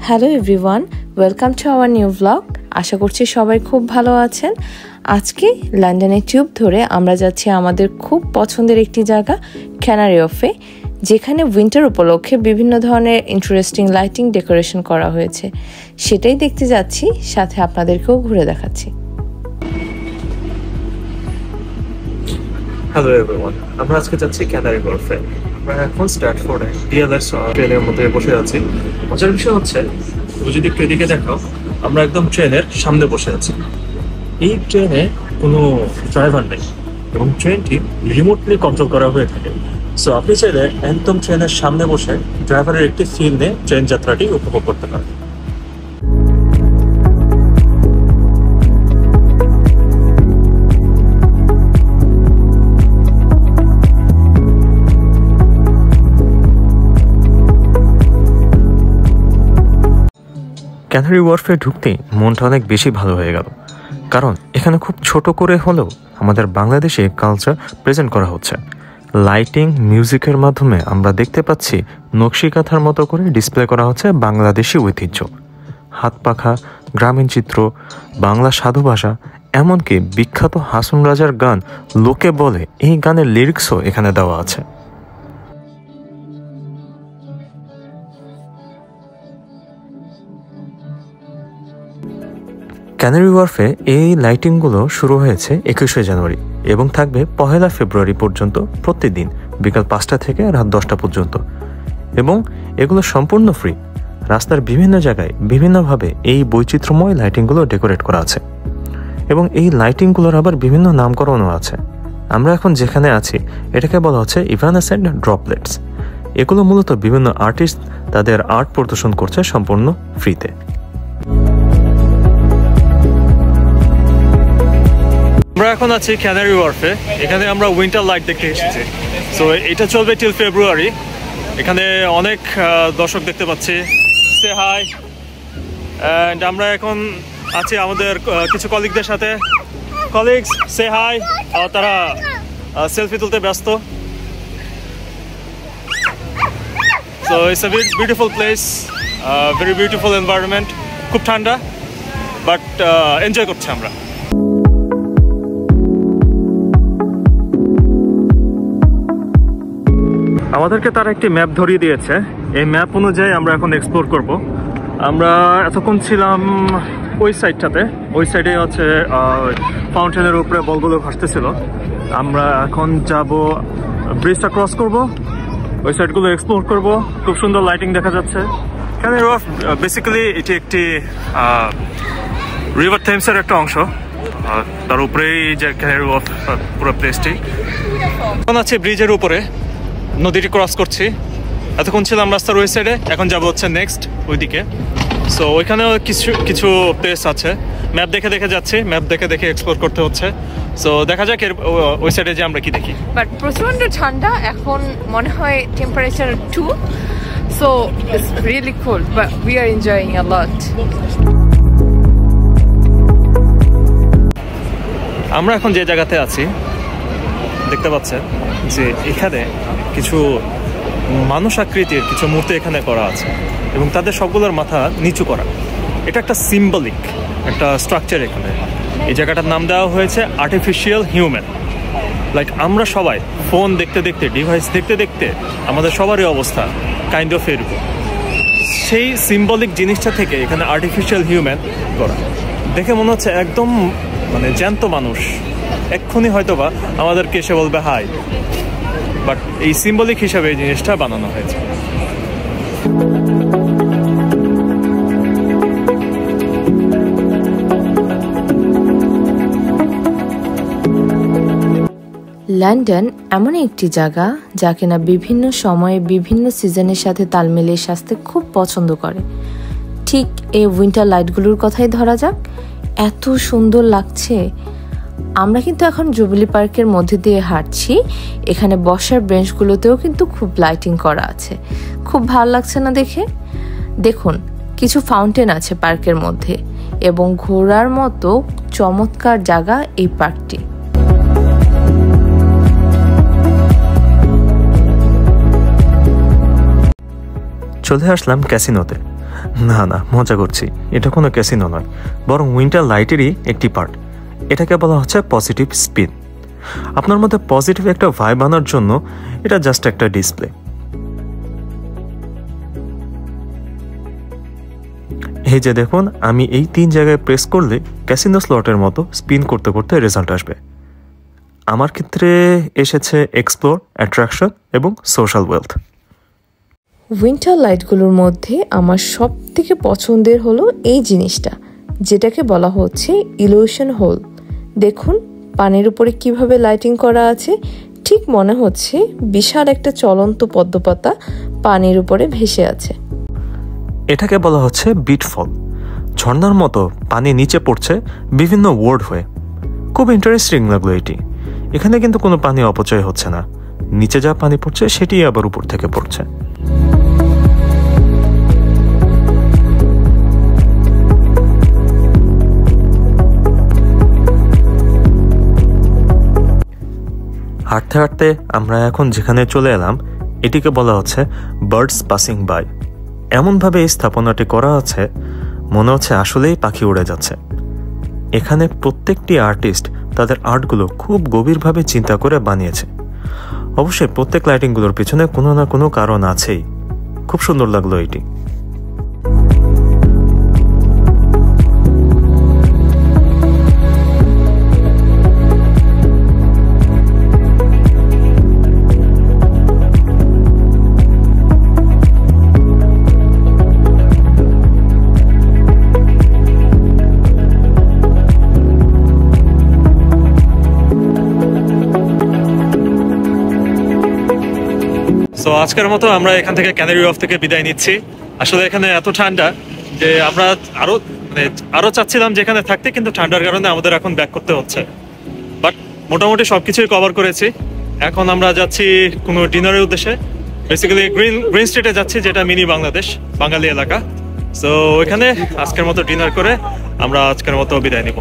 Hello everyone, welcome to our new blog. আশা করছি সবাই খুব ভালো আছেন। আজকে লন্ডনের টিউব ধরে আমরা যাচ্ছি আমাদের খুব পছন্দের একটি জায়গা ক্যানারি ওয়ফে, যেখানে উইন্টার উপলক্ষে বিভিন্ন ধরনের ইন্টারেস্টিং লাইটিং ডেকোরেশন করা হয়েছে। সেটাই দেখতে যাচ্ছি, সাথে আপনাদেরকেও ঘুরে দেখাচ্ছি। হ্যালো এভরিওয়ান, আমরা আজকে যাচ্ছি ক্যানারি ওয়ফে। আমরা এখন স্ট্র্যাটফোর্ডে ডিএলএস ট্রেনের মধ্যে বসে আছি। মজার বিষয় হচ্ছে, তুমি যদি একটু এদিকে দেখাও, আমরা একদম ট্রেনের সামনে বসে আছি। এই ট্রেনে কোনো ড্রাইভার নেই এবং ট্রেনটি রিমোটলি কন্ট্রোল করা হয়ে থাকে। সো আপনি চাইলে একদম ট্রেনের সামনে বসে ড্রাইভারের একটি ফিল নিয়ে ট্রেন যাত্রাটি উপভোগ করতে পারেন। ক্যানারি ওয়ফে ঢুকতে মনটা অনেক বেশি ভালো হয়ে গেল, কারণ এখানে খুব ছোট করে হলেও আমাদের বাংলাদেশে কালচার প্রেজেন্ট করা হচ্ছে। লাইটিং, মিউজিকের মাধ্যমে আমরা দেখতে পাচ্ছি নকশি কাঁথার মতো করে ডিসপ্লে করা হচ্ছে বাংলাদেশি ঐতিহ্য, হাত পাখা, গ্রামীণ চিত্র, বাংলা সাধু ভাষা, এমনকি বিখ্যাত হাসন রাজার গান লোকে বলে, এই গানের লিরিক্সও এখানে দেওয়া আছে। ক্যানারি ওয়ফে এই লাইটিংগুলো শুরু হয়েছে 21শে জানুয়ারি এবং থাকবে 1 ফেব্রুয়ারি পর্যন্ত, প্রতিদিন বিকাল 5টা থেকে রাত 10টা পর্যন্ত। এবং এগুলো সম্পূর্ণ ফ্রি। রাস্তার বিভিন্ন জায়গায় বিভিন্নভাবে এই বৈচিত্র্যময় লাইটিংগুলো ডেকোরেট করা আছে এবং এই লাইটিংগুলোর আবার বিভিন্ন নামকরণও আছে। আমরা এখন যেখানে আছি এটাকে বলা হচ্ছে ইভানেসেন্ট ড্রপলেটস। এগুলো মূলত বিভিন্ন আর্টিস্ট তাদের আর্ট প্রদর্শন করছে সম্পূর্ণ ফ্রিতে। আমরা এখন আছি ক্যানারি ওয়ফে। এখানে আমরা উইন্টার লাইট দেখতে এসেছি। সো এটা চলবে টিল ফেব্রুয়ারি। এখানে অনেক দর্শক দেখতে পাচ্ছি। সে হাই। অ্যান্ড আমরা এখন আছি আমাদের কিছু কলিগদের সাথে। কলিগস, সে হাই। তারা সেলফি তুলতে ব্যস্ত। So it's a very beautiful place, very beautiful environment. খুব ঠান্ডা, বাট এনজয় করছি আমরা। আমাদেরকে তারা একটি ম্যাপ ধরিয়ে দিয়েছে। এই ম্যাপ অনুযায়ী আমরা এখন এক্সপ্লোর করব। আমরা এতক্ষণ ছিলাম ওই সাইডটাতে। ওই সাইডে হচ্ছে ফাউন্টেনের উপরে বলগুলো ভাসতেছিল। আমরা এখন যাব, ব্রিজটা ক্রস করব, ওই সাইডগুলো এক্সপ্লোর করব। খুব সুন্দর লাইটিং দেখা যাচ্ছে। ক্যানারি ওয়ফ বেসিক্যালি এটি একটি রিভার থেমসের একটা অংশ। তার উপরেই যে ক্যানারি ওয়ফ পুরো প্লেসটি। এখন আছে ব্রিজের উপরে, নদীটি ক্রস করছি। এতক্ষণ ছিলাম রাস্তার ওই সাইডে, এখন যাবো হচ্ছে নেক্সট ওইদিকে। সো ওইখানেও কিছু প্লেস আছে। ম্যাপ দেখে দেখে যাচ্ছি, ম্যাপ দেখে দেখে এক্সপ্লোর করতে হচ্ছে। সো দেখা যাক ওই সাইডে যে আমরা কি দেখি। বাট প্রচন্ড ঠান্ডা এখন, মনে হয় temperature 2, so it's really cold, but we are enjoying a lot. আমরা এখন যে জায়গাতে আছি দেখতে পাচ্ছেন যে এখানে কিছু মানুষ আকৃতির কিছু মূর্তি এখানে করা আছে এবং তাদের সবগুলোর মাথা নিচু করা। এটা একটা সিম্বলিক একটা স্ট্রাকচার। এখানে এই জায়গাটার নাম দেওয়া হয়েছে আর্টিফিশিয়াল হিউম্যান। লাইক আমরা সবাই ফোন দেখতে দেখতে, ডিভাইস দেখতে দেখতে আমাদের সবারই অবস্থা কাইন্ড অফ এরকম। সেই সিম্বলিক জিনিসটা থেকে এখানে আর্টিফিশিয়াল হিউম্যান করা দেখে মনে হচ্ছে একদম মানে জ্যান্ত মানুষ। এক্ষুনি হয়তোবা আমাদেরকে এসে বলবে হাই, বাট এই সিম্বলিক হিসাবে এই জিনিসটা বানানো হয়েছে। লন্ডন এমন একটি জায়গা যা কিনা বিভিন্ন সময়ে বিভিন্ন সিজনের সাথে তাল মিলিয়ে সাজতে খুব পছন্দ করে। ঠিক এই উইন্টার লাইটগুলোর কথাই ধরা যাক, এত সুন্দর লাগছে। আমরা কিন্তু এখন জুবিলি পার্কের মধ্যে দিয়ে হাঁটছি। এখানে বসার বেঞ্চগুলোতেও কিন্তু খুব লাইটিং করা আছে। খুব ভালো লাগছে না দেখে? দেখুন, কিছু ফাউন্টেন আছে পার্কের মধ্যে এবং ঘোরার মতো চমৎকার জায়গা এই পার্কটি। চলে আসলাম ক্যাসিনোতে। না না, মজা করছি, এটা কোনো ক্যাসিনো নয়, বরং উইন্টার লাইটেরই একটি পার্ট। এটাকে বলা হচ্ছে পজিটিভ স্পিন। আপনার মধ্যে পজিটিভ একটা ভাইব আনার জন্য এটা জাস্ট একটা ডিসপ্লে। এই যে দেখুন, আমি এই 3 জায়গায় প্রেস করলে ক্যাসিনো স্লটের মতো স্পিন করতে করতে রেজাল্ট আসবে। আমার ক্ষেত্রে এসেছে এক্সপ্লোর, অ্যাট্রাকশন এবং সোশ্যাল ওয়েলথ। উইন্টার লাইটগুলোর মধ্যে আমার সব থেকে পছন্দের হলো এই জিনিসটা, যেটাকে বলা হচ্ছে ইলিউশন হোল। দেখুন পানির উপরে কিভাবে লাইটিং করা আছে, ঠিক মনে হচ্ছে বিশাল একটা চলন্ত পদ্মপাতা পানির উপরে ভেসে আছে। এটাকে বলা হচ্ছে বিটফল। ঝর্ণার মতো পানি নিচে পড়ছে বিভিন্ন ওয়ার্ড হয়ে। খুব ইন্টারেস্টিং লাগলো এটি। এখানে কিন্তু কোনো পানি অপচয় হচ্ছে না, নিচে যা পানি পড়ছে সেটি আবার উপর থেকে পড়ছে। হাঁটতে হাঁটতে আমরা এখন যেখানে চলে এলাম এটিকে বলা হচ্ছে বার্ডস পাসিং বাই। এমনভাবে এই স্থাপনাটি করা আছে মনে হচ্ছে আসলেই পাখি উড়ে যাচ্ছে। এখানে প্রত্যেকটি আর্টিস্ট তাদের আর্টগুলো খুব গভীরভাবে চিন্তা করে বানিয়েছে। অবশ্যই প্রত্যেক লাইটিংগুলোর পিছনে কোনো না কোনো কারণ আছেই। খুব সুন্দর লাগলো এটি। তো আজকের মতো আমরা এখান থেকে ক্যানারি ওয়ার্ফ থেকে বিদায় নিচ্ছি। আসলে এখানে এত ঠান্ডা যে আমরা আরো চাচ্ছিলাম যে এখানে থাকতে, কিন্তু ঠান্ডার কারণে আমাদের এখন ব্যাক করতে হচ্ছে। বাট মোটামুটি সবকিছুই কভার করেছি। এখন আমরা যাচ্ছি কোনো ডিনারের উদ্দেশ্যে, বেসিক্যালি গ্রিন স্ট্রিটে যাচ্ছি, যেটা মিনি বাংলাদেশ, বাঙালি এলাকা। সো ওইখানে আজকের মতো ডিনার করে আমরা আজকের মতো বিদায় নিব।